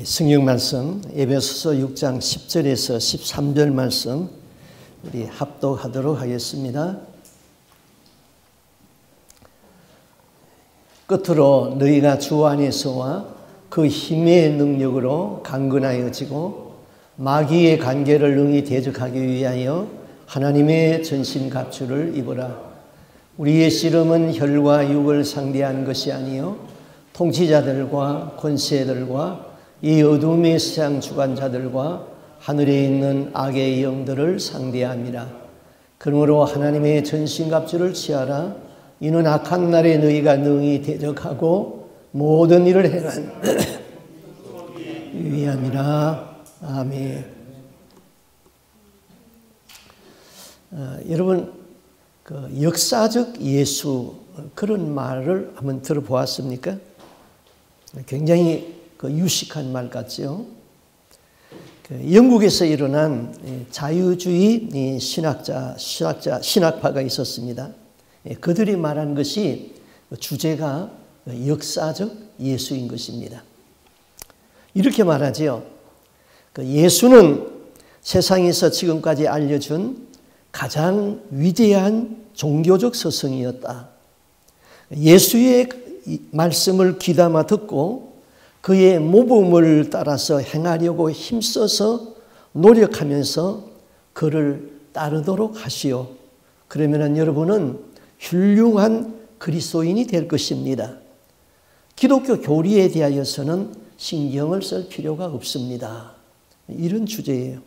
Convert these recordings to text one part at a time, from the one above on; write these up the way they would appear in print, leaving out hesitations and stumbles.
성경 말씀 에베소서 6장 10절에서 13절 말씀 우리 합독하도록 하겠습니다. 끝으로 너희가 주 안에서와 그 힘의 능력으로 강건하여지고 마귀의 관계를 능히 대적하기 위하여 하나님의 전신갑주를 입으라. 우리의 씨름은 혈과 육을 상대하는 것이 아니요 통치자들과 권세들과 이 어둠의 세상 주관자들과 하늘에 있는 악의 영들을 상대함이라. 그러므로 하나님의 전신갑주를 취하라. 이는 악한 날에 너희가 능히 대적하고 모든 일을 행한 위함이라. 아멘. 여러분, 역사적 예수 그런 말을 한번 들어보았습니까? 굉장히 유식한 말 같죠. 영국에서 일어난 자유주의 신학파가 있었습니다. 그들이 말한 것이 주제가 역사적 예수인 것입니다. 이렇게 말하지요. 예수는 세상에서 지금까지 알려준 가장 위대한 종교적 서성이었다. 예수의 말씀을 귀담아 듣고 그의 모범을 따라서 행하려고 힘써서 노력하면서 그를 따르도록 하시오. 그러면 여러분은 훌륭한 그리스도인이 될 것입니다. 기독교 교리에 대하여서는 신경을 쓸 필요가 없습니다. 이런 주제예요.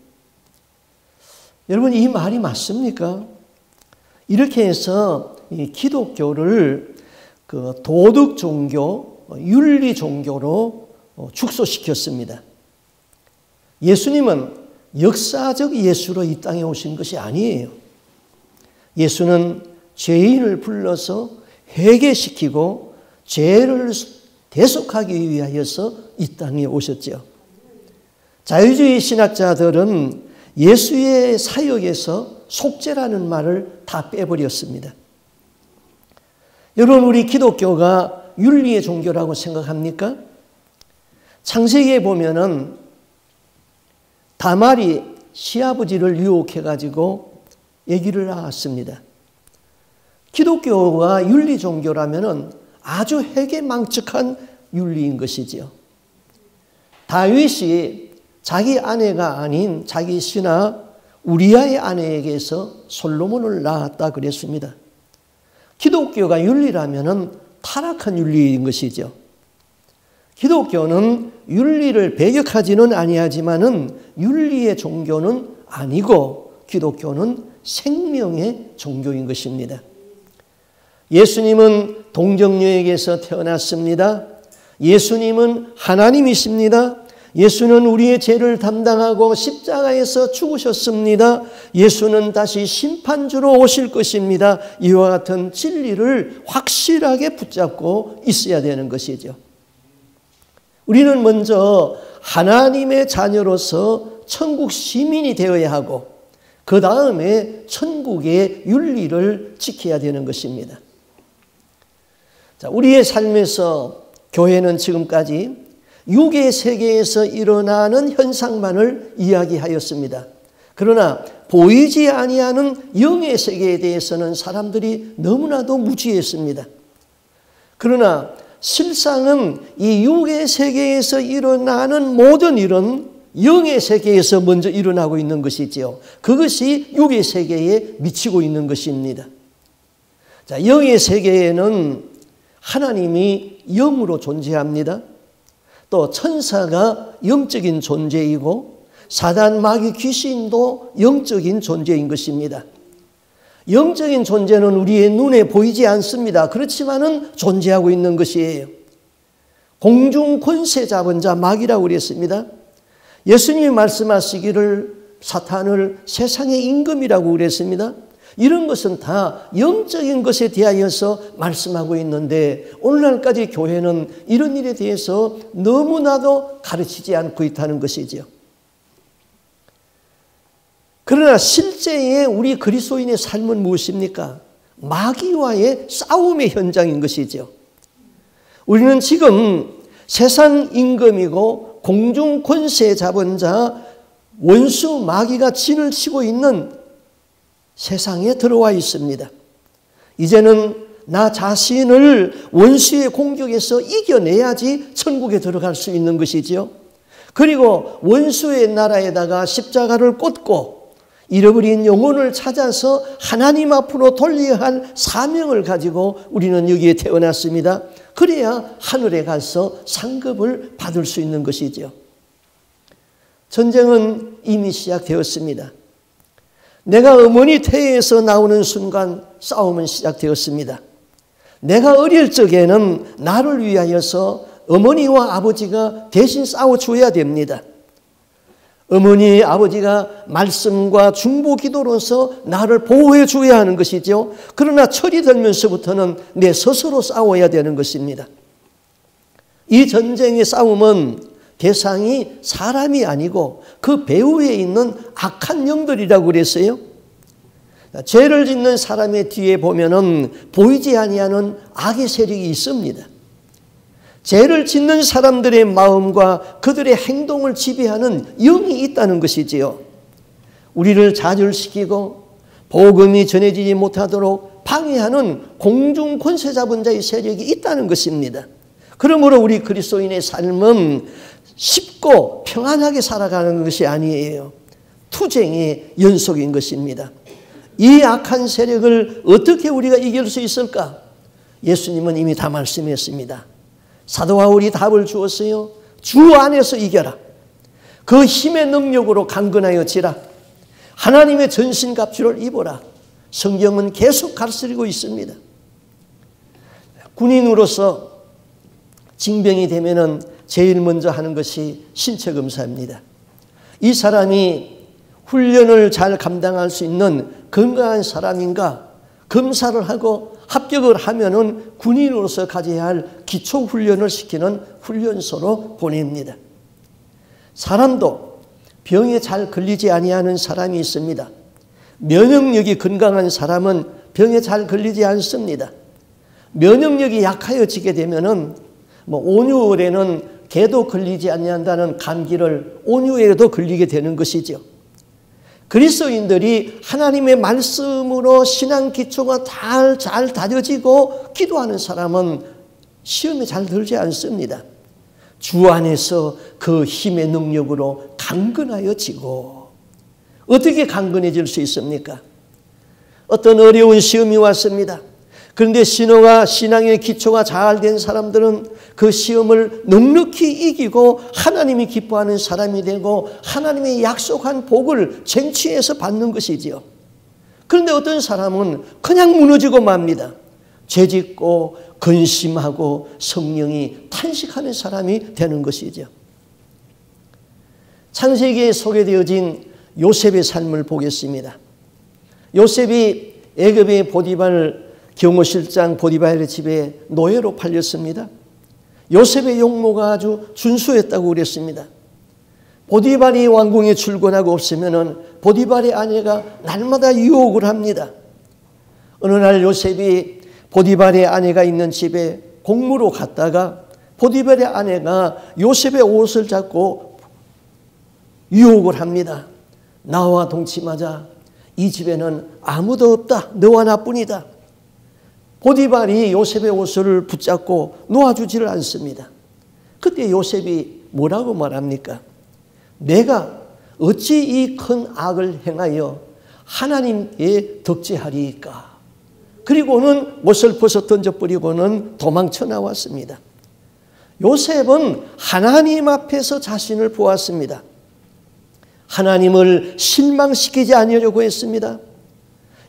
여러분, 이 말이 맞습니까? 이렇게 해서 이 기독교를 도덕 종교, 윤리 종교로 축소시켰습니다. 예수님은 역사적 예수로 이 땅에 오신 것이 아니에요. 예수는 죄인을 불러서 회개시키고 죄를 대속하기 위하여서 이 땅에 오셨죠. 자유주의 신학자들은 예수의 사역에서 속죄라는 말을 다 빼버렸습니다. 여러분, 우리 기독교가 윤리의 종교라고 생각합니까? 창세기에 보면은 다말이 시아버지를 유혹해가지고 아기를 낳았습니다. 기독교가 윤리 종교라면은 아주 회개망측한 윤리인 것이지요. 다윗이 자기 아내가 아닌 자기 신하 우리아의 아내에게서 솔로몬을 낳았다 그랬습니다. 기독교가 윤리라면은 타락한 윤리인 것이죠. 기독교는 윤리를 배격하지는 아니하지만은 윤리의 종교는 아니고 기독교는 생명의 종교인 것입니다. 예수님은 동정녀에게서 태어났습니다. 예수님은 하나님이십니다. 예수는 우리의 죄를 담당하고 십자가에서 죽으셨습니다. 예수는 다시 심판주로 오실 것입니다. 이와 같은 진리를 확실하게 붙잡고 있어야 되는 것이죠. 우리는 먼저 하나님의 자녀로서 천국 시민이 되어야 하고 그 다음에 천국의 윤리를 지켜야 되는 것입니다. 자, 우리의 삶에서 교회는 지금까지 육의 세계에서 일어나는 현상만을 이야기하였습니다. 그러나 보이지 아니하는 영의 세계에 대해서는 사람들이 너무나도 무지했습니다. 그러나 실상은 이 육의 세계에서 일어나는 모든 일은 영의 세계에서 먼저 일어나고 있는 것이지요. 그것이 육의 세계에 미치고 있는 것입니다. 자, 영의 세계에는 하나님이 영으로 존재합니다. 또 천사가 영적인 존재이고 사단, 마귀, 귀신도 영적인 존재인 것입니다. 영적인 존재는 우리의 눈에 보이지 않습니다. 그렇지만은 존재하고 있는 것이에요. 공중 권세 잡은 자 마귀라고 그랬습니다. 예수님이 말씀하시기를 사탄을 세상의 임금이라고 그랬습니다. 이런 것은 다 영적인 것에 대하여서 말씀하고 있는데 오늘날까지 교회는 이런 일에 대해서 너무나도 가르치지 않고 있다는 것이죠. 그러나 실제의 우리 그리스도인의 삶은 무엇입니까? 마귀와의 싸움의 현장인 것이죠. 우리는 지금 세상 임금이고 공중 권세 잡은 자 원수 마귀가 진을 치고 있는 세상에 들어와 있습니다. 이제는 나 자신을 원수의 공격에서 이겨내야지 천국에 들어갈 수 있는 것이지요. 그리고 원수의 나라에다가 십자가를 꽂고 잃어버린 영혼을 찾아서 하나님 앞으로 돌려야 할 사명을 가지고 우리는 여기에 태어났습니다. 그래야 하늘에 가서 상급을 받을 수 있는 것이죠. 전쟁은 이미 시작되었습니다. 내가 어머니 태에서 나오는 순간 싸움은 시작되었습니다. 내가 어릴 적에는 나를 위하여서 어머니와 아버지가 대신 싸워줘야 됩니다. 어머니, 아버지가 말씀과 중보 기도로서 나를 보호해 줘야 하는 것이죠. 그러나 철이 들면서부터는 내 스스로 싸워야 되는 것입니다. 이 전쟁의 싸움은 대상이 사람이 아니고 그 배후에 있는 악한 영들이라고 그랬어요. 죄를 짓는 사람의 뒤에 보면은 보이지 아니하는 악의 세력이 있습니다. 죄를 짓는 사람들의 마음과 그들의 행동을 지배하는 영이 있다는 것이지요. 우리를 좌절시키고 복음이 전해지지 못하도록 방해하는 공중 권세 잡은 자의 세력이 있다는 것입니다. 그러므로 우리 그리스도인의 삶은 쉽고 평안하게 살아가는 것이 아니에요. 투쟁의 연속인 것입니다. 이 악한 세력을 어떻게 우리가 이길 수 있을까? 예수님은 이미 다 말씀했습니다. 사도 바울이 답을 주었어요. 주 안에서 이겨라. 그 힘의 능력으로 강건하여 지라. 하나님의 전신갑주를 입어라. 성경은 계속 가르치고 있습니다. 군인으로서 징병이 되면은 제일 먼저 하는 것이 신체 검사입니다. 이 사람이 훈련을 잘 감당할 수 있는 건강한 사람인가 검사를 하고 합격을 하면은 군인으로서 가져야 할 기초 훈련을 시키는 훈련소로 보냅니다. 사람도 병에 잘 걸리지 아니하는 사람이 있습니다. 면역력이 건강한 사람은 병에 잘 걸리지 않습니다. 면역력이 약해지게 되면은 온유월에는 개도 걸리지 아니한다는 감기를 온유에도 걸리게 되는 것이죠. 그리스도인들이 하나님의 말씀으로 신앙 기초가 잘 다져지고 기도하는 사람은 시험에 잘 들지 않습니다. 주 안에서 그 힘의 능력으로 강건하여지고. 어떻게 강건해질 수 있습니까? 어떤 어려운 시험이 왔습니다. 그런데 신앙의 기초가 잘 된 사람들은 그 시험을 넉넉히 이기고 하나님이 기뻐하는 사람이 되고 하나님의 약속한 복을 쟁취해서 받는 것이지요. 그런데 어떤 사람은 그냥 무너지고 맙니다. 죄짓고 근심하고 성령이 탄식하는 사람이 되는 것이죠. 창세기에 소개되어진 요셉의 삶을 보겠습니다. 요셉이 애굽의 보디발 경호실장 보디발의 집에 노예로 팔렸습니다. 요셉의 용모가 아주 준수했다고 그랬습니다. 보디발이 왕궁에 출근하고 없으면 보디발의 아내가 날마다 유혹을 합니다. 어느 날 요셉이 보디발의 아내가 있는 집에 공무로 갔다가 보디발의 아내가 요셉의 옷을 잡고 유혹을 합니다. 나와 동침하자. 이 집에는 아무도 없다. 너와 나뿐이다. 보디발이 요셉의 옷을 붙잡고 놓아주지를 않습니다. 그때 요셉이 뭐라고 말합니까? 내가 어찌 이 큰 악을 행하여 하나님께 덕지하리이까? 그리고는 옷을 벗어 던져버리고는 도망쳐 나왔습니다. 요셉은 하나님 앞에서 자신을 보았습니다. 하나님을 실망시키지 않으려고 했습니다.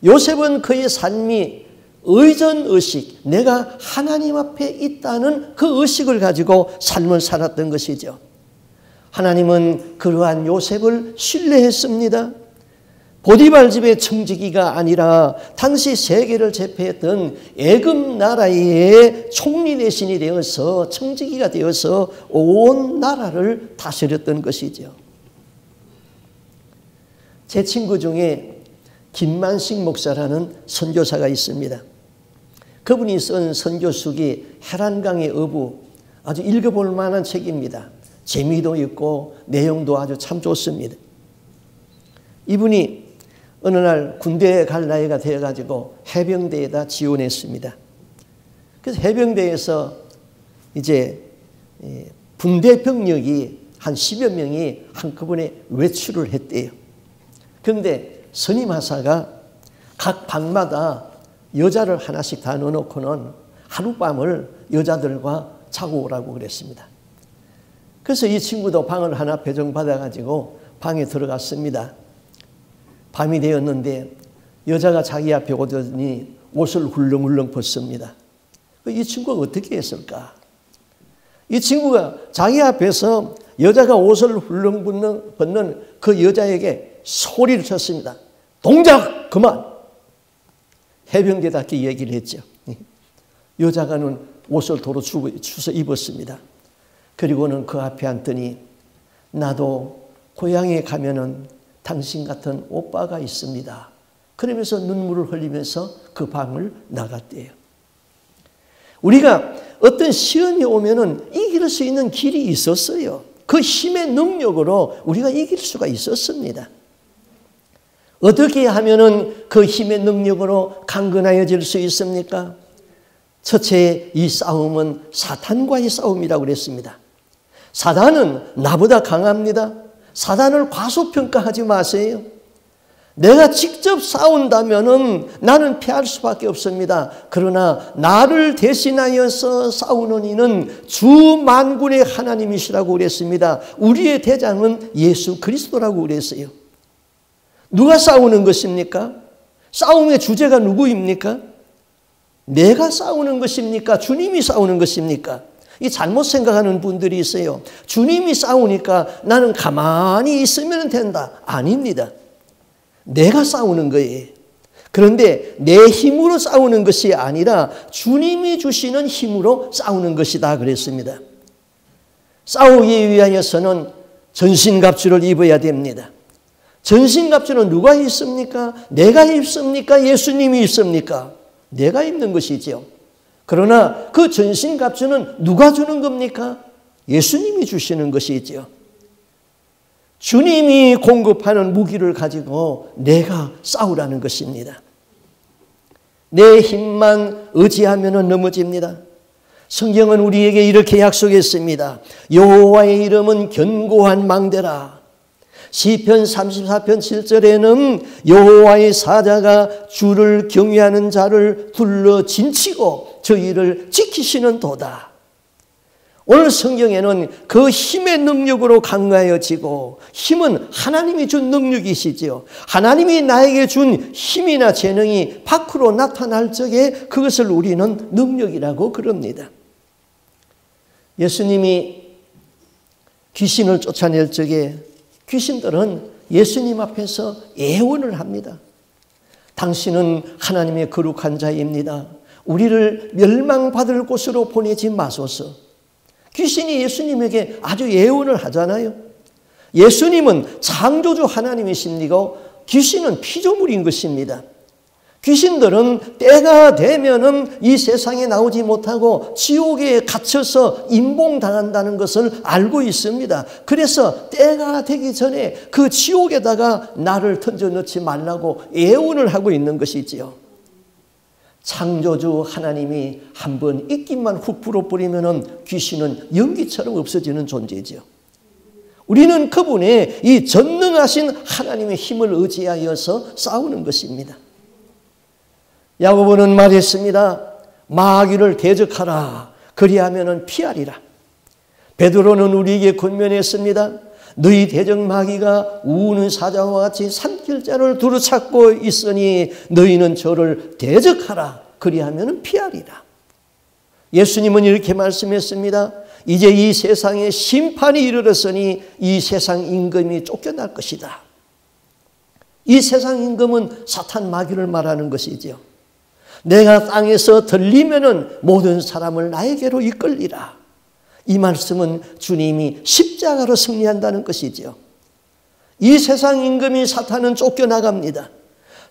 요셉은 그의 삶이 의전의식, 내가 하나님 앞에 있다는 그 의식을 가지고 삶을 살았던 것이죠. 하나님은 그러한 요셉을 신뢰했습니다. 보디발 집의 청지기가 아니라 당시 세계를 제패했던 애굽 나라의 총리 대신이 되어서 청지기가 되어서 온 나라를 다스렸던 것이죠. 제 친구 중에 김만식 목사라는 선교사가 있습니다. 그분이 쓴 선교수기 헤란강의 어부, 아주 읽어볼 만한 책입니다. 재미도 있고 내용도 아주 참 좋습니다. 이분이 어느 날 군대에 갈 나이가 되어가지고 해병대에다 지원했습니다. 그래서 해병대에서 이제 분대 병력이 한 10여 명이 한꺼번에 외출을 했대요. 그런데 선임하사가 각 방마다 여자를 하나씩 다 넣어놓고는 하룻밤을 여자들과 자고 오라고 그랬습니다. 그래서 이 친구도 방을 하나 배정받아가지고 방에 들어갔습니다. 밤이 되었는데 여자가 자기 앞에 오더니 옷을 훌렁훌렁 벗습니다. 이 친구가 어떻게 했을까? 이 친구가 자기 앞에서 여자가 옷을 훌렁 벗는 그 여자에게 소리를 쳤습니다. 동작 그만! 해병대답게 얘기를 했죠. 여자가는 옷을 도로 주워 입었습니다. 그리고는 그 앞에 앉더니 나도 고향에 가면은 당신 같은 오빠가 있습니다. 그러면서 눈물을 흘리면서 그 방을 나갔대요. 우리가 어떤 시험이 오면은 이길 수 있는 길이 있었어요. 그 힘의 능력으로 우리가 이길 수가 있었습니다. 어떻게 하면은 그 힘의 능력으로 강건하여질 수 있습니까? 첫째, 이 싸움은 사탄과의 싸움이라고 그랬습니다. 사단은 나보다 강합니다. 사단을 과소평가하지 마세요. 내가 직접 싸운다면은 나는 피할 수밖에 없습니다. 그러나 나를 대신하여서 싸우는 이는 주 만군의 하나님이시라고 그랬습니다. 우리의 대장은 예수 그리스도라고 그랬어요. 누가 싸우는 것입니까? 싸움의 주제가 누구입니까? 내가 싸우는 것입니까? 주님이 싸우는 것입니까? 이 잘못 생각하는 분들이 있어요. 주님이 싸우니까 나는 가만히 있으면 된다. 아닙니다. 내가 싸우는 거예요. 그런데 내 힘으로 싸우는 것이 아니라 주님이 주시는 힘으로 싸우는 것이다 그랬습니다. 싸우기 위하여서는 전신갑주를 입어야 됩니다. 전신갑주는 누가 입습니까? 내가 입습니까? 예수님이 입습니까? 내가 입는 것이죠. 그러나 그 전신갑주는 누가 주는 겁니까? 예수님이 주시는 것이죠. 주님이 공급하는 무기를 가지고 내가 싸우라는 것입니다. 내 힘만 의지하면 넘어집니다. 성경은 우리에게 이렇게 약속했습니다. 여호와의 이름은 견고한 망대라. 시편 34편 7절에는 여호와의 사자가 주를 경외하는 자를 둘러 진치고 저희를 지키시는 도다. 오늘 성경에는 그 힘의 능력으로 강하여지고, 힘은 하나님이 준 능력이시지요. 하나님이 나에게 준 힘이나 재능이 밖으로 나타날 적에 그것을 우리는 능력이라고 그럽니다. 예수님이 귀신을 쫓아낼 적에 귀신들은 예수님 앞에서 애원을 합니다. 당신은 하나님의 거룩한 자입니다. 우리를 멸망받을 곳으로 보내지 마소서. 귀신이 예수님에게 아주 애원을 하잖아요. 예수님은 창조주 하나님이십니다. 귀신은 피조물인 것입니다. 귀신들은 때가 되면은 이 세상에 나오지 못하고 지옥에 갇혀서 임봉당한다는 것을 알고 있습니다. 그래서 때가 되기 전에 그 지옥에다가 나를 던져 넣지 말라고 애원을 하고 있는 것이지요. 창조주 하나님이 한번 입김만 훅 불어버리면 귀신은 연기처럼 없어지는 존재죠. 우리는 그분의 이 전능하신 하나님의 힘을 의지하여서 싸우는 것입니다. 야고보는 말했습니다. 마귀를 대적하라. 그리하면 피하리라. 베드로는 우리에게 권면했습니다. 너희 대적 마귀가 우는 사자와 같이 산길자를 두루찾고 있으니 너희는 저를 대적하라. 그리하면 피하리라. 예수님은 이렇게 말씀했습니다. 이제 이 세상에 심판이 이르렀으니 이 세상 임금이 쫓겨날 것이다. 이 세상 임금은 사탄 마귀를 말하는 것이죠. 내가 땅에서 들리면은 모든 사람을 나에게로 이끌리라. 이 말씀은 주님이 십자가로 승리한다는 것이죠. 이 세상 임금이 사탄은 쫓겨나갑니다.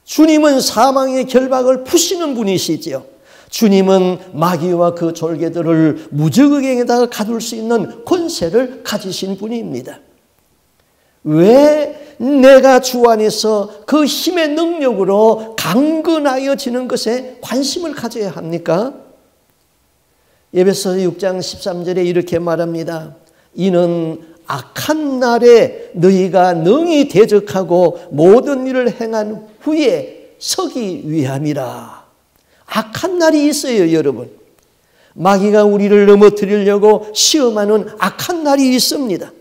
주님은 사망의 결박을 푸시는 분이시지요. 주님은 마귀와 그 졸개들을 무적의에다가 가둘 수 있는 권세를 가지신 분입니다. 왜 내가 주 안에서 그 힘의 능력으로 강건하여지는 것에 관심을 가져야 합니까? 에베소서 6장 13절에 이렇게 말합니다. 이는 악한 날에 너희가 능히 대적하고 모든 일을 행한 후에 서기 위함이라. 악한 날이 있어요, 여러분. 마귀가 우리를 넘어뜨리려고 시험하는 악한 날이 있습니다.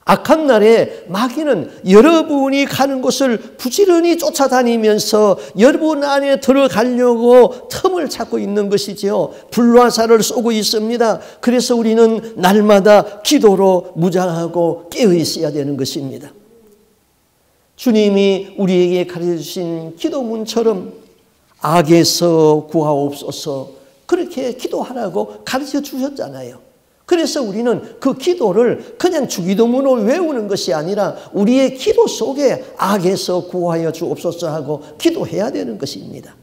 악한 날에 마귀는 여러분이 가는 곳을 부지런히 쫓아다니면서 여러분 안에 들어가려고 틈을 찾고 있는 것이지요. 불화살을 쏘고 있습니다. 그래서 우리는 날마다 기도로 무장하고 깨어 있어야 되는 것입니다. 주님이 우리에게 가르쳐주신 기도문처럼 악에서 구하옵소서 그렇게 기도하라고 가르쳐 주셨잖아요. 그래서 우리는 그 기도를 그냥 주기도문으로 외우는 것이 아니라 우리의 기도 속에 악에서 구하여 주옵소서 하고 기도해야 되는 것입니다.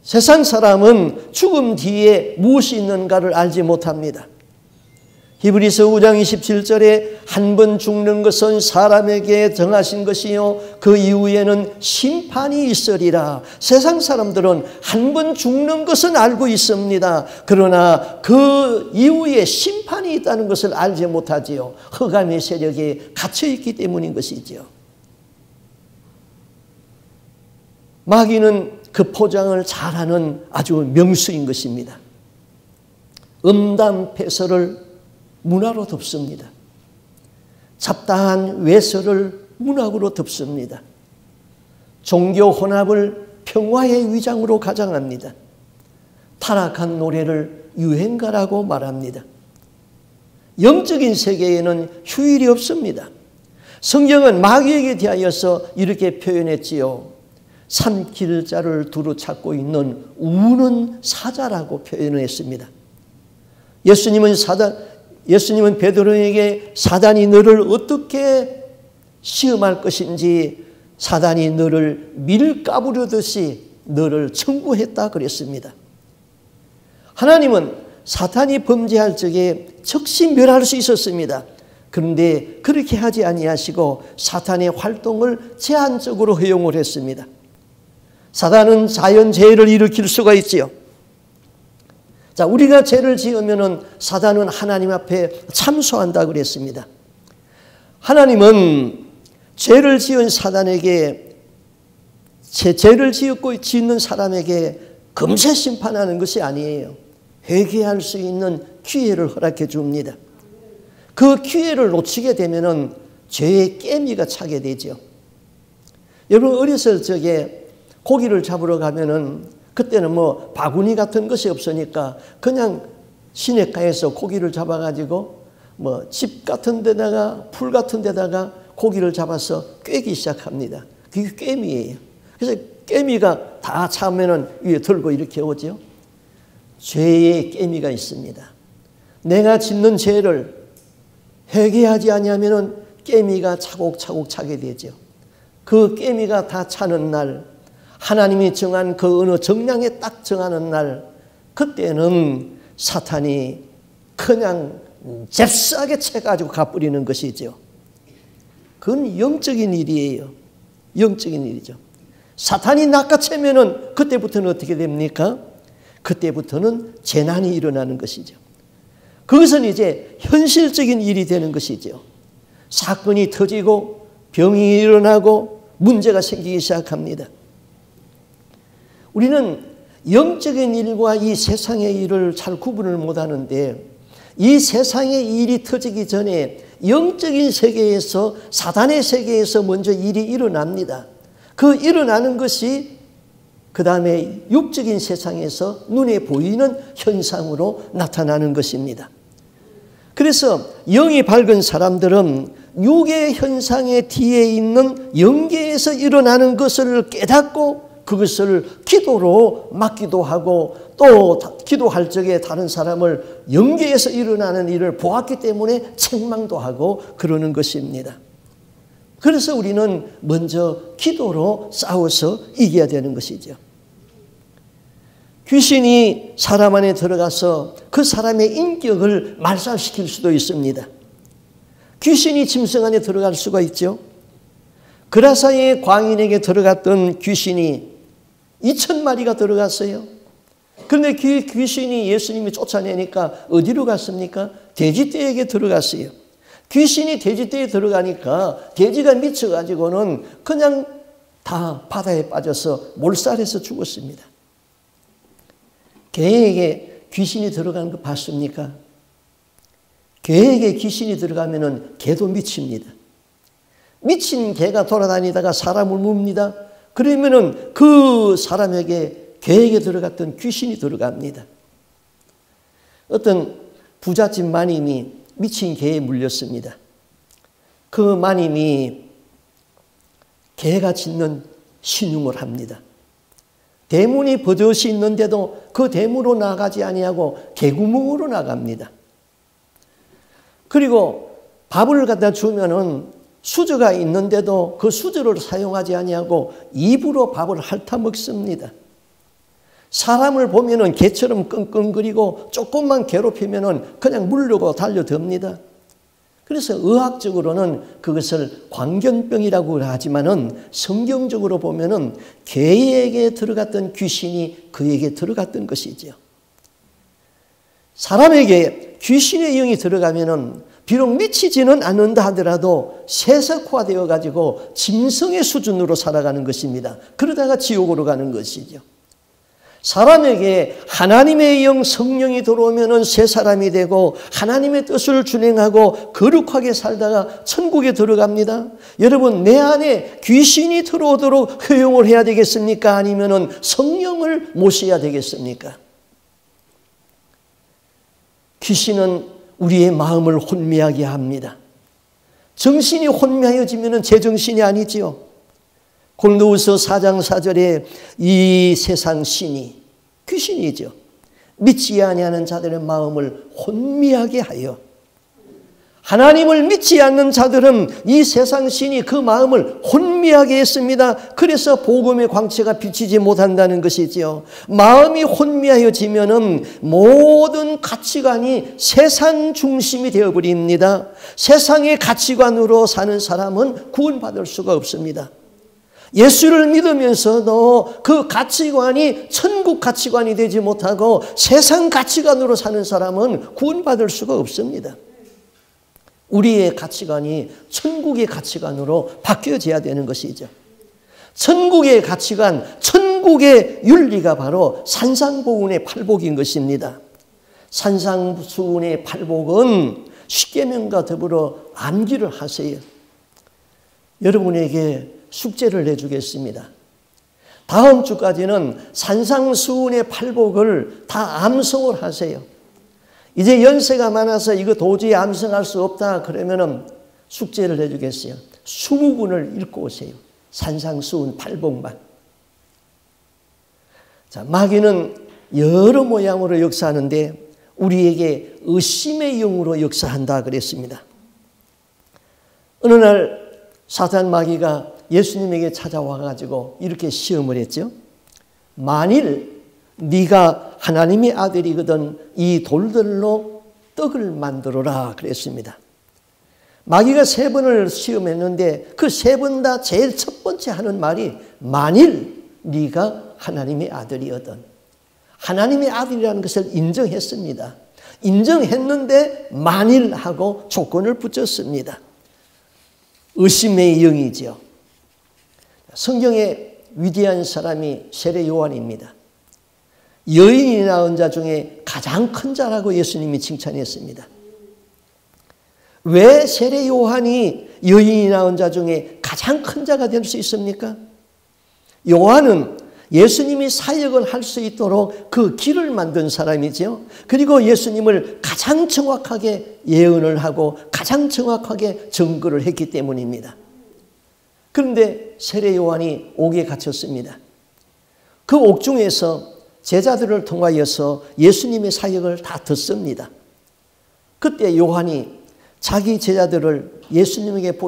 세상 사람은 죽음 뒤에 무엇이 있는가를 알지 못합니다. 히브리서 5장 27절에 한 번 죽는 것은 사람에게 정하신 것이요 그 이후에는 심판이 있으리라. 세상 사람들은 한 번 죽는 것은 알고 있습니다. 그러나 그 이후에 심판이 있다는 것을 알지 못하지요. 흑암의 세력에 갇혀있기 때문인 것이지요. 마귀는 그 포장을 잘하는 아주 명수인 것입니다. 음담패설을 문화로 덮습니다. 잡다한 외설을 문학으로 덮습니다. 종교 혼합을 평화의 위장으로 가장합니다. 타락한 노래를 유행가라고 말합니다. 영적인 세계에는 휴일이 없습니다. 성경은 마귀에게 대하여서 이렇게 표현했지요. 삼킬 자를 두루 찾고 있는 우는 사자라고 표현했습니다. 예수님은 베드로에게 사단이 너를 어떻게 시험할 것인지 사단이 너를 밀 까부르듯이 너를 청구했다 그랬습니다. 하나님은 사탄이 범죄할 적에 즉시 멸할 수 있었습니다. 그런데 그렇게 하지 아니하시고 사탄의 활동을 제한적으로 허용을 했습니다. 사단은 자연재해를 일으킬 수가 있지요. 자, 우리가 죄를 지으면은 사단은 하나님 앞에 참소한다 그랬습니다. 하나님은 죄를 지은 사단에게 죄를 짓는 사람에게 금세 심판하는 것이 아니에요. 회개할 수 있는 기회를 허락해 줍니다. 그 기회를 놓치게 되면은 죄의 깨미가 차게 되죠. 여러분 어렸을 적에 고기를 잡으러 가면은 그때는 뭐 바구니 같은 것이 없으니까 그냥 시냇가에서 고기를 잡아가지고 뭐 집 같은 데다가 풀 같은 데다가 고기를 잡아서 꿰기 시작합니다. 그게 꿰미예요. 그래서 꿰미가 다 차면은 위에 들고 이렇게 오죠. 죄의 꿰미가 있습니다. 내가 짓는 죄를 회개하지 아니하면은 꿰미가 차곡차곡 차게 되죠. 그 꿰미가 다 차는 날 하나님이 정한 그 어느 정량에 딱 정하는 날 그때는 사탄이 그냥 잽싸게 채가지고 가버리는 것이죠. 그건 영적인 일이에요. 영적인 일이죠. 사탄이 낚아채면은 그때부터는 어떻게 됩니까? 그때부터는 재난이 일어나는 것이죠. 그것은 이제 현실적인 일이 되는 것이죠. 사건이 터지고 병이 일어나고 문제가 생기기 시작합니다. 우리는 영적인 일과 이 세상의 일을 잘 구분을 못하는데 이 세상의 일이 터지기 전에 영적인 세계에서 사단의 세계에서 먼저 일이 일어납니다. 그 일어나는 것이 그 다음에 육적인 세상에서 눈에 보이는 현상으로 나타나는 것입니다. 그래서 영이 밝은 사람들은 육의 현상의 뒤에 있는 영계에서 일어나는 것을 깨닫고 그것을 기도로 막기도 하고 또 기도할 적에 다른 사람을 영계에서 일어나는 일을 보았기 때문에 책망도 하고 그러는 것입니다. 그래서 우리는 먼저 기도로 싸워서 이겨야 되는 것이죠. 귀신이 사람 안에 들어가서 그 사람의 인격을 말살시킬 수도 있습니다. 귀신이 짐승 안에 들어갈 수가 있죠. 그라사의 광인에게 들어갔던 귀신이 2,000마리가 들어갔어요. 그런데 그 귀신이 예수님이 쫓아내니까 어디로 갔습니까? 돼지떼에게 들어갔어요. 귀신이 돼지떼에 들어가니까 돼지가 미쳐가지고는 그냥 다 바다에 빠져서 몰살해서 죽었습니다. 개에게 귀신이 들어가는 거 봤습니까? 개에게 귀신이 들어가면 개도 미칩니다. 미친 개가 돌아다니다가 사람을 뭅니다. 그러면은 그 사람에게 개에게 들어갔던 귀신이 들어갑니다. 어떤 부잣집 마님이 미친 개에 물렸습니다. 그 마님이 개가 짖는 신용을 합니다. 대문이 버젓이 있는데도 그 대문으로 나가지 아니하고 개구멍으로 나갑니다. 그리고 밥을 갖다 주면은 수저가 있는데도 그 수저를 사용하지 아니하고 입으로 밥을 핥아 먹습니다. 사람을 보면은 개처럼 끙끙거리고 조금만 괴롭히면은 그냥 물르고 달려듭니다. 그래서 의학적으로는 그것을 광견병이라고 하지만은 성경적으로 보면은 개에게 들어갔던 귀신이 그에게 들어갔던 것이죠. 사람에게 귀신의 영이 들어가면은 비록 미치지는 않는다 하더라도 세속화되어 가지고 짐승의 수준으로 살아가는 것입니다. 그러다가 지옥으로 가는 것이죠. 사람에게 하나님의 영 성령이 들어오면은 새 사람이 되고 하나님의 뜻을 준행하고 거룩하게 살다가 천국에 들어갑니다. 여러분, 내 안에 귀신이 들어오도록 허용을 해야 되겠습니까? 아니면은 성령을 모셔야 되겠습니까? 귀신은 우리의 마음을 혼미하게 합니다. 정신이 혼미하여지면은 제정신이 아니지요. 고린도후서 4장 4절에 이 세상 신이 귀신이죠. 믿지 아니하는 자들의 마음을 혼미하게 하여 하나님을 믿지 않는 자들은 이 세상 신이 그 마음을 혼미하게 했습니다. 그래서 복음의 광채가 비치지 못한다는 것이지요. 마음이 혼미하여지면은 모든 가치관이 세상 중심이 되어버립니다. 세상의 가치관으로 사는 사람은 구원받을 수가 없습니다. 예수를 믿으면서도 그 가치관이 천국 가치관이 되지 못하고 세상 가치관으로 사는 사람은 구원받을 수가 없습니다. 우리의 가치관이 천국의 가치관으로 바뀌어져야 되는 것이죠. 천국의 가치관, 천국의 윤리가 바로 산상보훈의 팔복인 것입니다. 산상수훈의 팔복은 십계명과 더불어 암기를 하세요. 여러분에게 숙제를 내주겠습니다. 다음 주까지는 산상수훈의 팔복을 다 암송을 하세요. 이제 연세가 많아서 이거 도저히 암송할 수 없다 그러면은 숙제를 내주겠어요. 20군을 읽고 오세요. 산상수훈 팔복만. 자, 마귀는 여러 모양으로 역사하는데 우리에게 의심의 영으로 역사한다 그랬습니다. 어느 날 사탄 마귀가 예수님에게 찾아와 가지고 이렇게 시험을 했죠. 만일 네가 하나님의 아들이거든 이 돌들로 떡을 만들어라 그랬습니다. 마귀가 3번을 시험했는데 그 3번 다 제일 첫 번째 하는 말이 만일 네가 하나님의 아들이거든. 하나님의 아들이라는 것을 인정했습니다. 인정했는데 만일하고 조건을 붙였습니다. 의심의 영이죠. 성경에 위대한 사람이 세례 요한입니다. 여인이 낳은 자 중에 가장 큰 자라고 예수님이 칭찬했습니다. 왜 세례 요한이 여인이 낳은 자 중에 가장 큰 자가 될 수 있습니까? 요한은 예수님이 사역을 할 수 있도록 그 길을 만든 사람이죠. 그리고 예수님을 가장 정확하게 예언을 하고 가장 정확하게 증거를 했기 때문입니다. 그런데 세례 요한이 옥에 갇혔습니다. 그 옥중에서 제자들을 통하여서 예수님의 사역을 다 듣습니다. 그때 요한이 자기 제자들을 예수님에게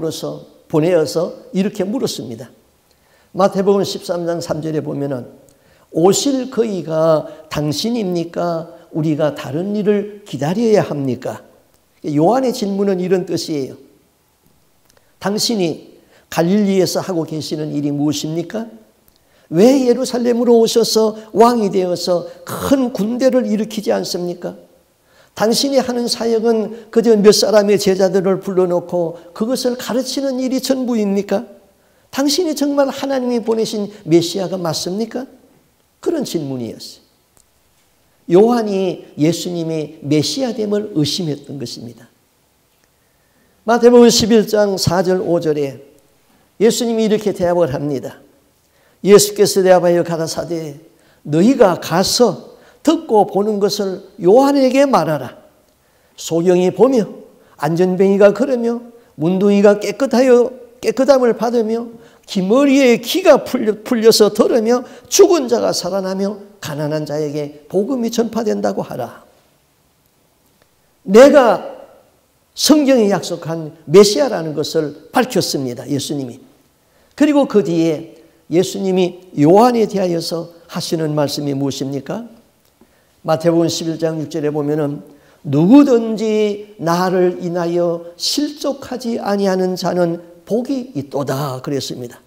보내어서 이렇게 물었습니다. 마태복음 13장 3절에 보면은 오실 그이가 당신입니까? 우리가 다른 일을 기다려야 합니까? 요한의 질문은 이런 뜻이에요. 당신이 갈릴리에서 하고 계시는 일이 무엇입니까? 왜 예루살렘으로 오셔서 왕이 되어서 큰 군대를 일으키지 않습니까? 당신이 하는 사역은 그저 몇 사람의 제자들을 불러놓고 그것을 가르치는 일이 전부입니까? 당신이 정말 하나님이 보내신 메시아가 맞습니까? 그런 질문이었어요. 요한이 예수님의 메시아됨을 의심했던 것입니다. 마태복음 11장 4절 5절에 예수님이 이렇게 대답을 합니다. 예수께서 대답하여 가라사대 너희가 가서 듣고 보는 것을 요한에게 말하라. 소경이 보며 안전뱅이가 걸으며 문둥이가 깨끗함을 받으며 기머리에 기가 풀려서 들으며 죽은 자가 살아나며 가난한 자에게 복음이 전파된다고 하라. 내가 성경에 약속한 메시아라는 것을 밝혔습니다. 예수님이. 그리고 그 뒤에 예수님이 요한에 대하여서 하시는 말씀이 무엇입니까? 마태복음 11장 6절에 보면은 누구든지 나를 인하여 실족하지 아니하는 자는 복이 있도다 그랬습니다.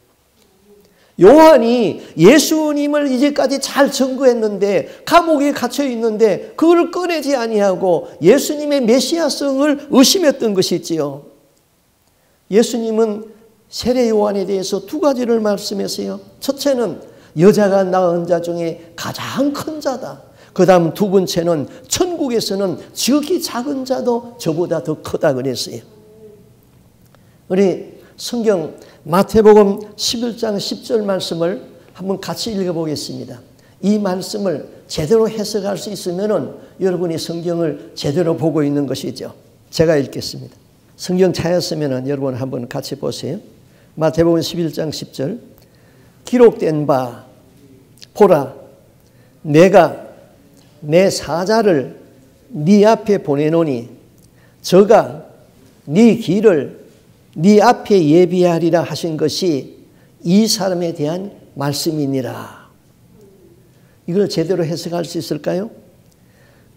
요한이 예수님을 이제까지 잘 증거했는데 감옥에 갇혀 있는데 그걸 꺼내지 아니하고 예수님의 메시아성을 의심했던 것이지요. 예수님은 세례 요한에 대해서 두 가지를 말씀하세요. 첫째는 여자가 낳은 자 중에 가장 큰 자다. 그 다음 두 번째는 천국에서는 지극히 작은 자도 저보다 더 크다 그랬어요. 우리 성경 마태복음 11장 10절 말씀을 한번 같이 읽어보겠습니다. 이 말씀을 제대로 해석할 수 있으면 여러분이 성경을 제대로 보고 있는 것이죠. 제가 읽겠습니다. 성경 찾았으면 여러분 한번 같이 보세요. 마태복음 11장 10절 기록된 바 보라 내가 내 사자를 네 앞에 보내노니 저가 네 길을 네 앞에 예비하리라 하신 것이 이 사람에 대한 말씀이니라. 이걸 제대로 해석할 수 있을까요?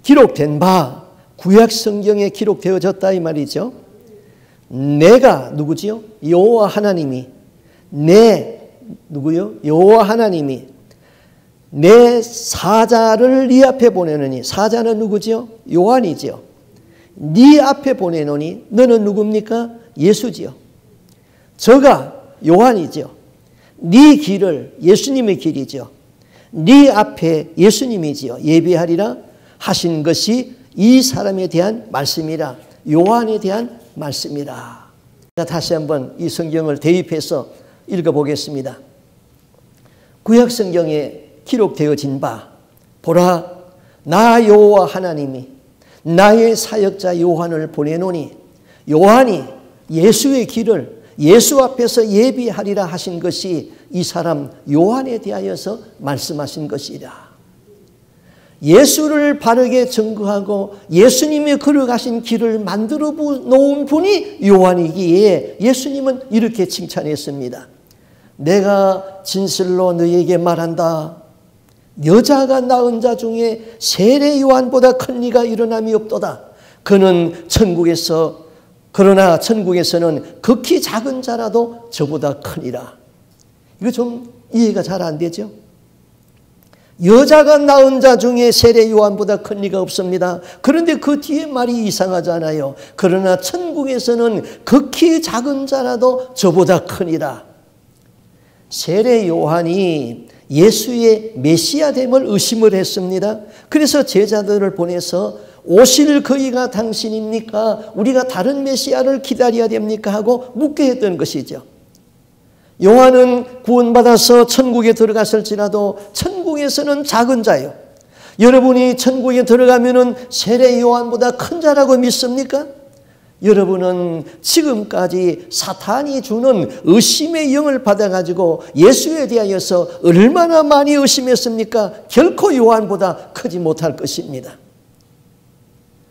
기록된 바 구약 성경에 기록되어졌다 이 말이죠. 내가 누구지요? 여호와 하나님이 누구요? 여호와 하나님이 내 사자를 네 앞에 보내노니 사자는 누구지요? 요한이지요. 네 앞에 보내노니 너는 누굽니까? 예수지요. 저가 요한이죠. 네 길을 예수님의 길이죠. 네 앞에 예수님이지요. 예비하리라 하신 것이 이 사람에 대한 말씀이라 요한에 대한 말씀이라. 다시 한번 이 성경을 대입해서 읽어보겠습니다. 구약 성경에 기록되어진 바 보라 나 여호와 하나님이 나의 사역자 요한을 보내노니 요한이 예수의 길을 예수 앞에서 예비하리라 하신 것이 이 사람 요한에 대하여서 말씀하신 것이라. 예수를 바르게 증거하고 예수님이 걸어가신 길을 만들어 놓은 분이 요한이기에 예수님은 이렇게 칭찬했습니다. 내가 진실로 너희에게 말한다. 여자가 낳은 자 중에 세례 요한보다 큰 이가 일어남이 없도다. 그는 그러나 천국에서는 극히 작은 자라도 저보다 크니라. 이거 좀 이해가 잘 안 되죠? 여자가 낳은 자 중에 세례 요한보다 큰 이가 없습니다. 그런데 그 뒤에 말이 이상하잖아요. 그러나 천국에서는 극히 작은 자라도 저보다 크니라. 세례 요한이 예수의 메시아됨을 의심을 했습니다. 그래서 제자들을 보내서 오실 그이가 당신입니까? 우리가 다른 메시아를 기다려야 됩니까? 하고 묻게 했던 것이죠. 요한은 구원받아서 천국에 들어갔을지라도 천국에서는 작은 자요. 여러분이 천국에 들어가면은 세례 요한보다 큰 자라고 믿습니까? 여러분은 지금까지 사탄이 주는 의심의 영을 받아가지고 예수에 대하여서 얼마나 많이 의심했습니까? 결코 요한보다 크지 못할 것입니다.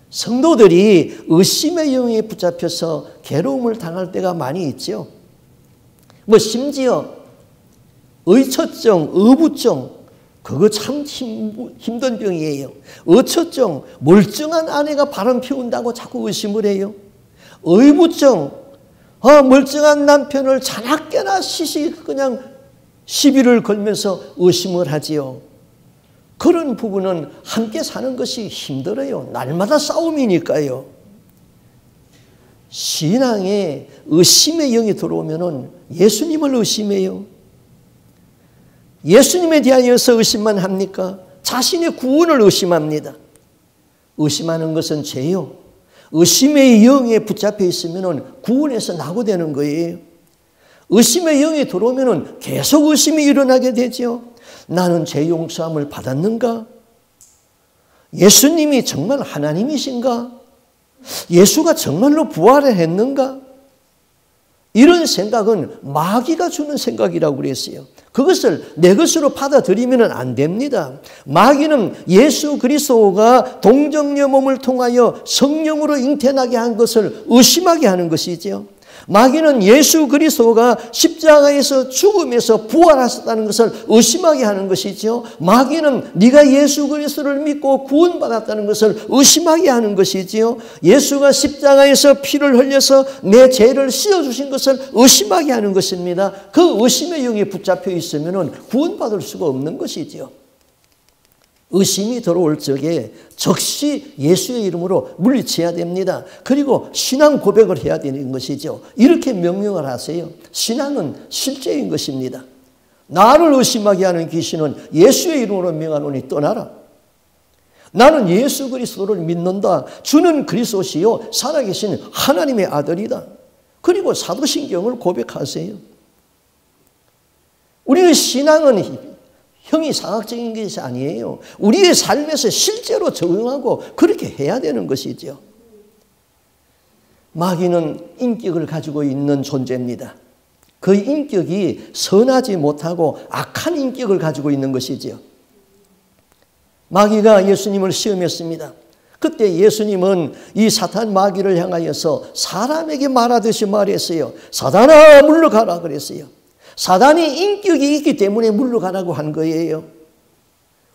성도들이 의심의 영에 붙잡혀서 괴로움을 당할 때가 많이 있죠. 심지어 의처증, 의부증 그거 참 힘든 병이에요. 어처증, 멀쩡한 아내가 바람 피운다고 자꾸 의심을 해요. 의부증, 멀쩡한 남편을 자나깨나 그냥 시비를 걸면서 의심을 하지요. 그런 부분은 함께 사는 것이 힘들어요. 날마다 싸움이니까요. 신앙에 의심의 영이 들어오면 예수님을 의심해요. 예수님에 대하여서 의심만 합니까? 자신의 구원을 의심합니다. 의심하는 것은 죄요. 의심의 영에 붙잡혀 있으면 구원에서 낙오되는 거예요. 의심의 영이 들어오면 계속 의심이 일어나게 되죠. 나는 죄 용서함을 받았는가? 예수님이 정말 하나님이신가? 예수가 정말로 부활을 했는가? 이런 생각은 마귀가 주는 생각이라고 그랬어요. 그것을 내 것으로 받아들이면 안 됩니다. 마귀는 예수 그리스도가 동정녀 몸을 통하여 성령으로 잉태나게 한 것을 의심하게 하는 것이죠. 마귀는 예수 그리스도가 십자가에서 죽음에서 부활하셨다는 것을 의심하게 하는 것이죠. 마귀는 네가 예수 그리스도를 믿고 구원받았다는 것을 의심하게 하는 것이지요. 예수가 십자가에서 피를 흘려서 내 죄를 씻어주신 것을 의심하게 하는 것입니다. 그 의심의 영에 붙잡혀 있으면 구원받을 수가 없는 것이지요. 의심이 들어올 적에 즉시 예수의 이름으로 물리쳐야 됩니다. 그리고 신앙 고백을 해야 되는 것이죠. 이렇게 명령을 하세요. 신앙은 실제인 것입니다. 나를 의심하게 하는 귀신은 예수의 이름으로 명하노니 떠나라. 나는 예수 그리스도를 믿는다. 주는 그리스도시요 살아계신 하나님의 아들이다. 그리고 사도신경을 고백하세요. 우리의 신앙은 형이상학적인 것이 아니에요. 우리의 삶에서 실제로 적용하고 그렇게 해야 되는 것이죠. 마귀는 인격을 가지고 있는 존재입니다. 그 인격이 선하지 못하고 악한 인격을 가지고 있는 것이죠. 마귀가 예수님을 시험했습니다. 그때 예수님은 이 사탄 마귀를 향하여서 사람에게 말하듯이 말했어요. 사단아 물러가라 그랬어요. 사단이 인격이 있기 때문에 물러가라고 한 거예요.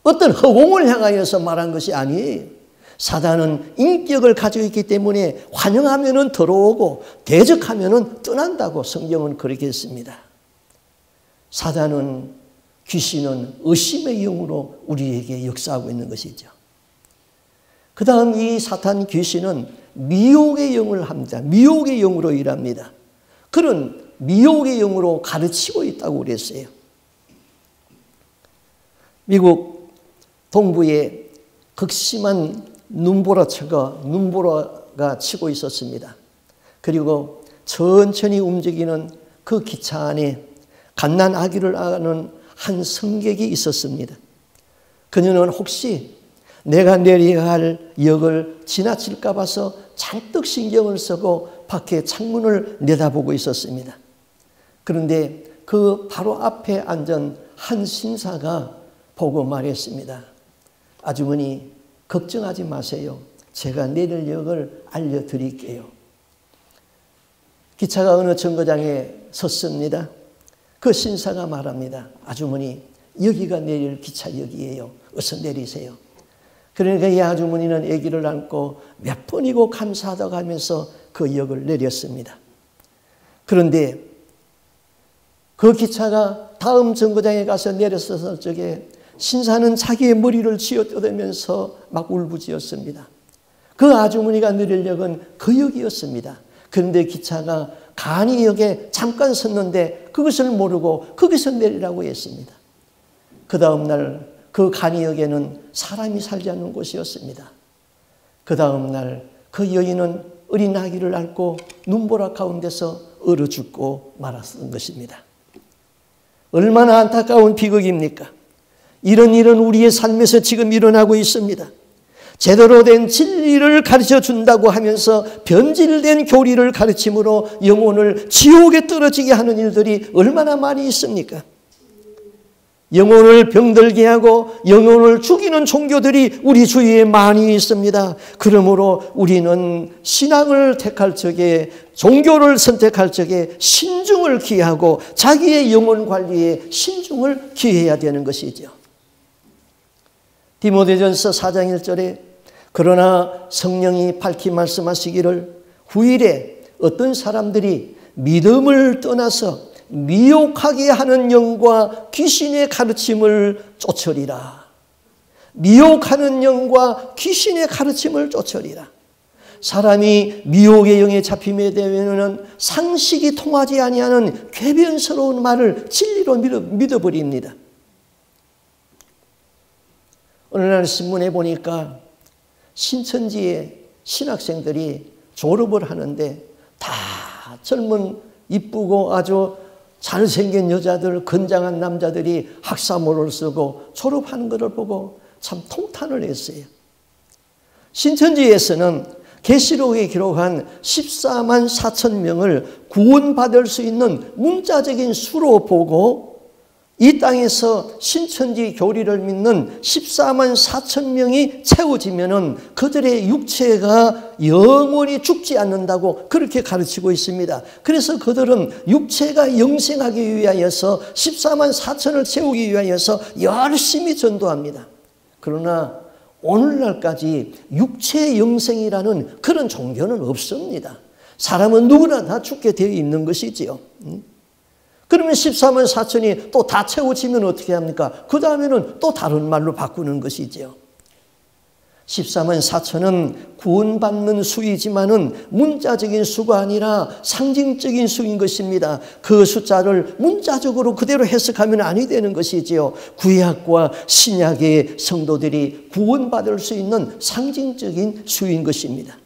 어떤 허공을 향하여서 말한 것이 아니에요. 사단은 인격을 가지고 있기 때문에 환영하면 들어오고 대적하면 떠난다고 성경은 그렇게 했습니다. 사단은 귀신은 의심의 영으로 우리에게 역사하고 있는 것이죠. 그 다음 이 사탄 귀신은 미혹의 영을 합니다. 미혹의 영으로 일합니다. 그런 미혹의 영으로 가르치고 있다고 그랬어요. 미국 동부에 극심한 눈보라가 치고 있었습니다. 그리고 천천히 움직이는 그 기차 안에 갓난 아기를 안은 한 승객이 있었습니다. 그녀는 혹시 내가 내려야 할 역을 지나칠까 봐서 잔뜩 신경을 쓰고 밖에 창문을 내다보고 있었습니다. 그런데 그 바로 앞에 앉은 한 신사가 보고 말했습니다. 아주머니 걱정하지 마세요. 제가 내릴 역을 알려드릴게요. 기차가 어느 정거장에 섰습니다. 그 신사가 말합니다. 아주머니 여기가 내릴 기차역이에요. 어서 내리세요. 그러니까 이 아주머니는 아기를 안고 몇 번이고 감사하다 가면서 그 역을 내렸습니다. 그런데 그 기차가 다음 정거장에 가서 내렸을 적에 신사는 자기의 머리를 쥐어뜯으면서 막 울부짖었습니다. 그 아주머니가 내릴 역은 그 역이었습니다. 그런데 기차가 간이역에 잠깐 섰는데 그것을 모르고 거기서 내리라고 했습니다. 그 다음 날 그 간이역에는 사람이 살지 않는 곳이었습니다. 그 다음 날 그 여인은 어린 아기를 안고 눈보라 가운데서 얼어 죽고 말았던 것입니다. 얼마나 안타까운 비극입니까? 이런 일은 우리의 삶에서 지금 일어나고 있습니다. 제대로 된 진리를 가르쳐 준다고 하면서 변질된 교리를 가르침으로 영혼을 지옥에 떨어지게 하는 일들이 얼마나 많이 있습니까? 영혼을 병들게 하고 영혼을 죽이는 종교들이 우리 주위에 많이 있습니다. 그러므로 우리는 신앙을 택할 적에 종교를 선택할 적에 신중을 기하고 자기의 영혼 관리에 신중을 기해야 되는 것이죠. 디모데전서 4장 1절에 그러나 성령이 밝히 말씀하시기를 후일에 어떤 사람들이 믿음을 떠나서 미혹하게 하는 영과 귀신의 가르침을 쫓으리라. 미혹하는 영과 귀신의 가르침을 쫓으리라. 사람이 미혹의 영에 잡힘에 되면은 상식이 통하지 아니하는 궤변스러운 말을 진리로 믿어버립니다. 어느 날 신문에 보니까 신천지의 신학생들이 졸업을 하는데 다 젊은 이쁘고 아주 잘생긴 여자들, 건장한 남자들이 학사모를 쓰고 졸업하는 것을 보고 참 통탄을 했어요. 신천지에서는 계시록에 기록한 14만 4천 명을 구원받을 수 있는 문자적인 수로 보고 이 땅에서 신천지 교리를 믿는 14만 4천 명이 채워지면은 그들의 육체가 영원히 죽지 않는다고 그렇게 가르치고 있습니다. 그래서 그들은 육체가 영생하기 위하여서 14만 4천을 채우기 위하여서 열심히 전도합니다. 그러나 오늘날까지 육체 영생이라는 그런 종교는 없습니다. 사람은 누구나 다 죽게 되어 있는 것이지요. 그러면 14만 4천이 또 다 채워지면 어떻게 합니까? 그 다음에는 또 다른 말로 바꾸는 것이지요. 14만 4천은 구원받는 수이지만은 문자적인 수가 아니라 상징적인 수인 것입니다. 그 숫자를 문자적으로 그대로 해석하면 아니 되는 것이지요. 구약과 신약의 성도들이 구원받을 수 있는 상징적인 수인 것입니다.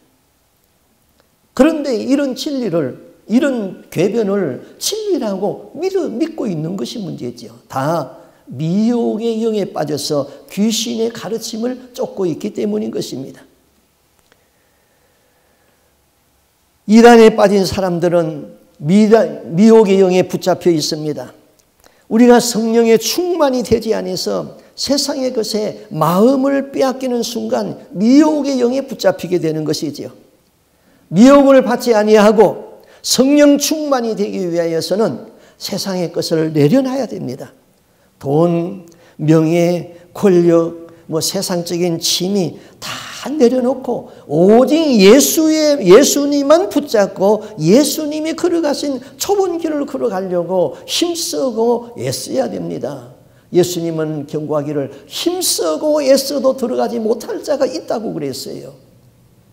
그런데 이런 진리를, 이런 궤변을 진리라고 믿고 있는 것이 문제지요. 다 미혹의 영에 빠져서 귀신의 가르침을 쫓고 있기 때문인 것입니다. 이단에 빠진 사람들은 미혹의 영에 붙잡혀 있습니다. 우리가 성령의 충만이 되지 않아서 세상의 것에 마음을 빼앗기는 순간 미혹의 영에 붙잡히게 되는 것이지요. 미혹을 받지 아니하고 성령 충만이 되기 위하여서는 세상의 것을 내려놔야 됩니다. 돈, 명예, 권력, 세상적인 취미 다 내려놓고 오직 예수님만 붙잡고 예수님이 걸어가신 좁은 길을 걸어가려고 힘쓰고 애써야 됩니다. 예수님은 경고하기를 힘쓰고 애써도 들어가지 못할 자가 있다고 그랬어요.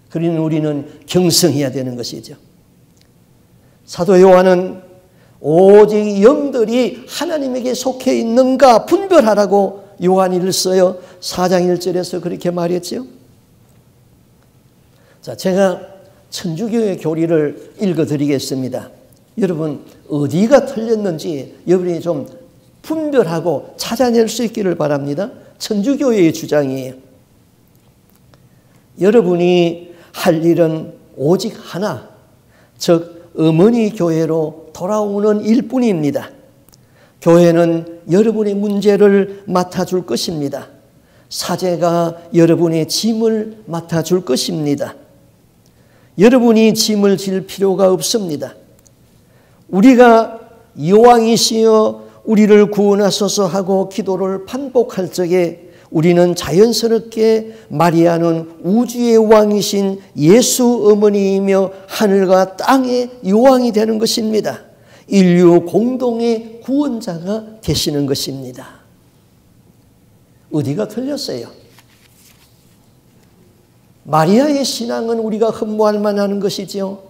그러니 우리는 경성해야 되는 것이죠. 사도 요한은 오직 영들이 하나님에게 속해 있는가 분별하라고 요한 1서요 4장 1절에서 그렇게 말했죠. 자, 제가 천주교의 교리를 읽어드리겠습니다. 여러분 어디가 틀렸는지 여러분이 좀 분별하고 찾아낼 수 있기를 바랍니다. 천주교의 주장이에요. 여러분이 할 일은 오직 하나, 즉 어머니 교회로 돌아오는 일뿐입니다. 교회는 여러분의 문제를 맡아줄 것입니다. 사제가 여러분의 짐을 맡아줄 것입니다. 여러분이 짐을 질 필요가 없습니다. 우리가 여왕이시여 우리를 구원하소서 하고 기도를 반복할 적에 우리는 자연스럽게 마리아는 우주의 왕이신 예수 어머니이며 하늘과 땅의 여왕이 되는 것입니다. 인류 공동의 구원자가 되시는 것입니다. 어디가 틀렸어요? 마리아의 신앙은 우리가 흠모할 만한 것이지요.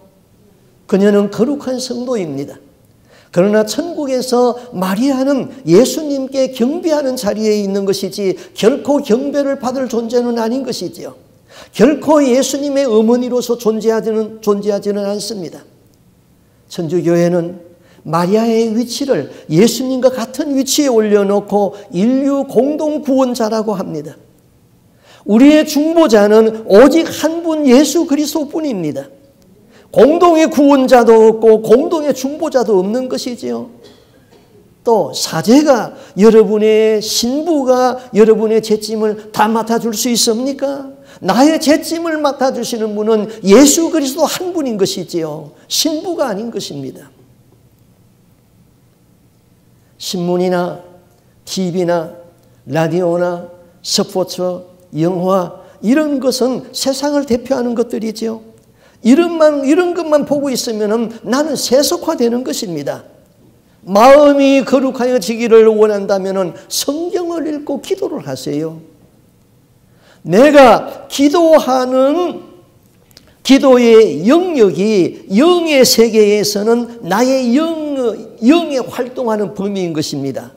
그녀는 거룩한 성도입니다. 그러나 천국에서 마리아는 예수님께 경배하는 자리에 있는 것이지 결코 경배를 받을 존재는 아닌 것이지요. 결코 예수님의 어머니로서 존재하지는 않습니다. 천주교회는 마리아의 위치를 예수님과 같은 위치에 올려놓고 인류 공동 구원자라고 합니다. 우리의 중보자는 오직 한 분 예수 그리스도뿐입니다. 공동의 구원자도 없고 공동의 중보자도 없는 것이지요. 또 사제가 여러분의 신부가 여러분의 죄짐을 다 맡아줄 수 있습니까? 나의 죄짐을 맡아주시는 분은 예수 그리스도 한 분인 것이지요. 신부가 아닌 것입니다. 신문이나 TV나 라디오나 스포츠, 영화 이런 것은 세상을 대표하는 것들이죠. 이런 것만 보고 있으면 나는 세속화되는 것입니다. 마음이 거룩하여지기를 원한다면 성경을 읽고 기도를 하세요. 내가 기도하는 기도의 영역이 영의 세계에서는 나의 영에 활동하는 범위인 것입니다.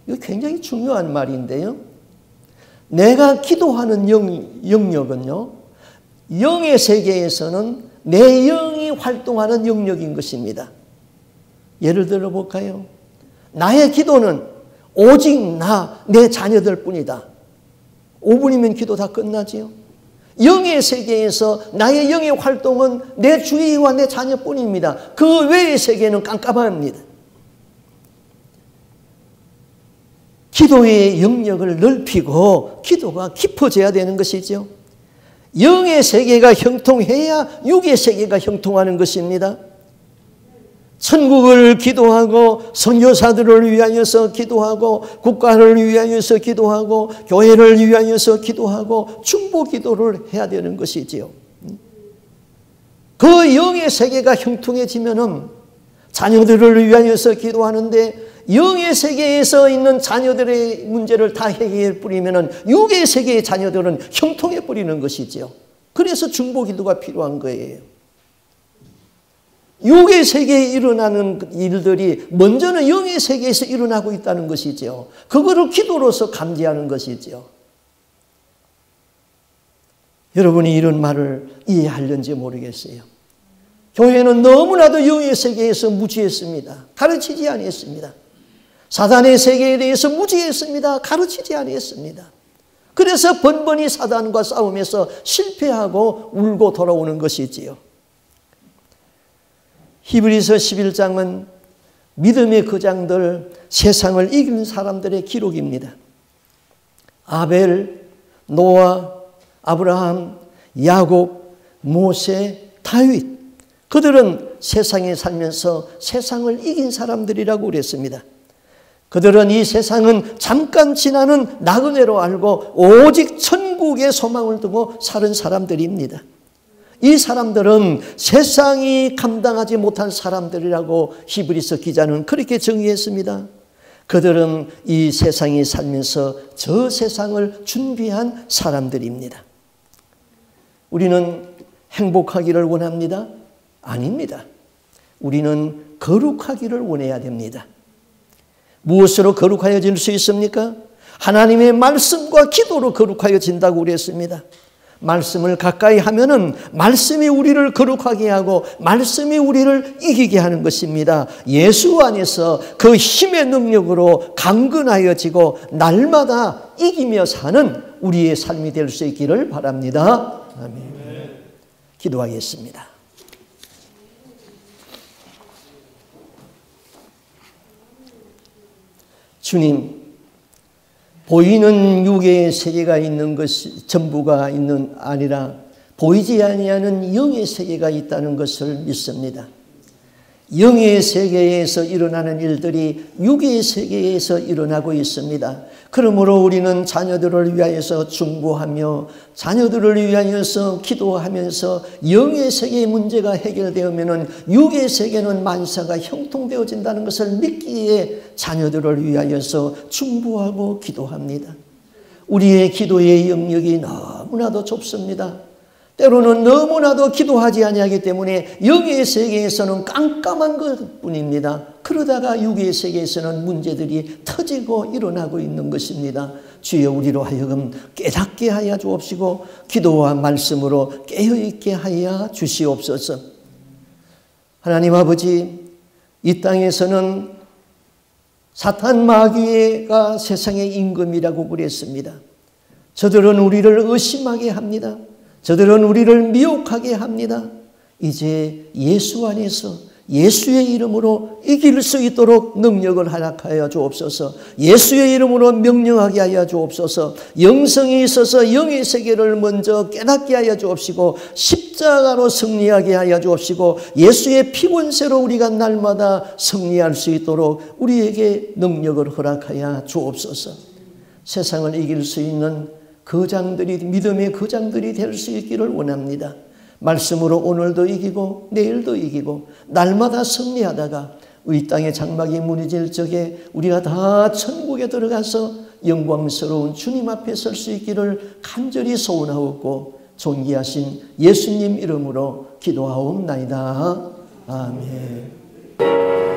이거 굉장히 중요한 말인데요. 내가 기도하는 영역은요, 영의 세계에서는 내 영이 활동하는 영역인 것입니다. 예를 들어 볼까요? 나의 기도는 오직 내 자녀들 뿐이다. 5분이면 기도 다 끝나지요. 영의 세계에서 나의 영의 활동은 내 주위와 내 자녀뿐입니다. 그 외의 세계는 깜깜합니다. 기도의 영역을 넓히고 기도가 깊어져야 되는 것이죠. 영의 세계가 형통해야 육의 세계가 형통하는 것입니다. 천국을 기도하고 선교사들을 위하여서 기도하고 국가를 위하여서 기도하고 교회를 위하여서 기도하고 중보 기도를 해야 되는 것이지요. 그 영의 세계가 형통해지면은 자녀들을 위하여서 기도하는데 영의 세계에서 있는 자녀들의 문제를 다 해결해 버리면은 육의 세계의 자녀들은 형통해 버리는 것이지요. 그래서 중보 기도가 필요한 거예요. 육의 세계에 일어나는 일들이 먼저는 영의 세계에서 일어나고 있다는 것이죠. 그거를 기도로서 감지하는 것이죠. 여러분이 이런 말을 이해하려는지 모르겠어요. 교회는 너무나도 영의 세계에서 무지했습니다. 가르치지 아니했습니다. 사단의 세계에 대해서 무지했습니다. 가르치지 아니했습니다. 그래서 번번이 사단과 싸우면서 실패하고 울고 돌아오는 것이지요. 히브리서 11장은 믿음의 거장들, 세상을 이긴 사람들의 기록입니다. 아벨, 노아, 아브라함, 야곱, 모세, 다윗, 그들은 세상에 살면서 세상을 이긴 사람들이라고 그랬습니다. 그들은 이 세상은 잠깐 지나는 나그네로 알고 오직 천국의 소망을 두고 사는 사람들입니다. 이 사람들은 세상이 감당하지 못한 사람들이라고 히브리서 기자는 그렇게 정의했습니다. 그들은 이 세상에 살면서 저 세상을 준비한 사람들입니다. 우리는 행복하기를 원합니다? 아닙니다. 우리는 거룩하기를 원해야 됩니다. 무엇으로 거룩하여질 수 있습니까? 하나님의 말씀과 기도로 거룩하여진다고 그랬습니다. 말씀을 가까이 하면은 말씀이 우리를 거룩하게 하고 말씀이 우리를 이기게 하는 것입니다. 예수 안에서 그 힘의 능력으로 강건하여지고 날마다 이기며 사는 우리의 삶이 될 수 있기를 바랍니다. 아멘. 기도하겠습니다. 주님, 보이는 육의 세계가 있는 것이 전부가 있는 아니라 보이지 아니하는 영의 세계가 있다는 것을 믿습니다. 영의 세계에서 일어나는 일들이 육의 세계에서 일어나고 있습니다. 그러므로 우리는 자녀들을 위하여서 중보하며 자녀들을 위하여서 기도하면서 영의 세계의 문제가 해결되면 육의 세계는 만사가 형통되어진다는 것을 믿기에 자녀들을 위하여서 중보하고 기도합니다. 우리의 기도의 영역이 너무나도 좁습니다. 때로는 너무나도 기도하지 아니하기 때문에 영의 세계에서는 깜깜한 것뿐입니다. 그러다가 육의 세계에서는 문제들이 터지고 일어나고 있는 것입니다. 주여, 우리로 하여금 깨닫게 하여 주옵시고 기도와 말씀으로 깨어있게 하여 주시옵소서. 하나님 아버지, 이 땅에서는 사탄 마귀가 세상의 임금이라고 그랬습니다. 저들은 우리를 의심하게 합니다. 저들은 우리를 미혹하게 합니다. 이제 예수 안에서 예수의 이름으로 이길 수 있도록 능력을 허락하여 주옵소서. 예수의 이름으로 명령하게 하여 주옵소서. 영성이 있어서 영의 세계를 먼저 깨닫게 하여 주옵시고 십자가로 승리하게 하여 주옵시고 예수의 피권세로 우리가 날마다 승리할 수 있도록 우리에게 능력을 허락하여 주옵소서. 세상을 이길 수 있는 거장들이, 믿음의 거장들이 될 수 있기를 원합니다. 말씀으로 오늘도 이기고 내일도 이기고 날마다 승리하다가 이 땅의 장막이 무너질 적에 우리가 다 천국에 들어가서 영광스러운 주님 앞에 설 수 있기를 간절히 소원하옵고 존귀하신 예수님 이름으로 기도하옵나이다. 아멘.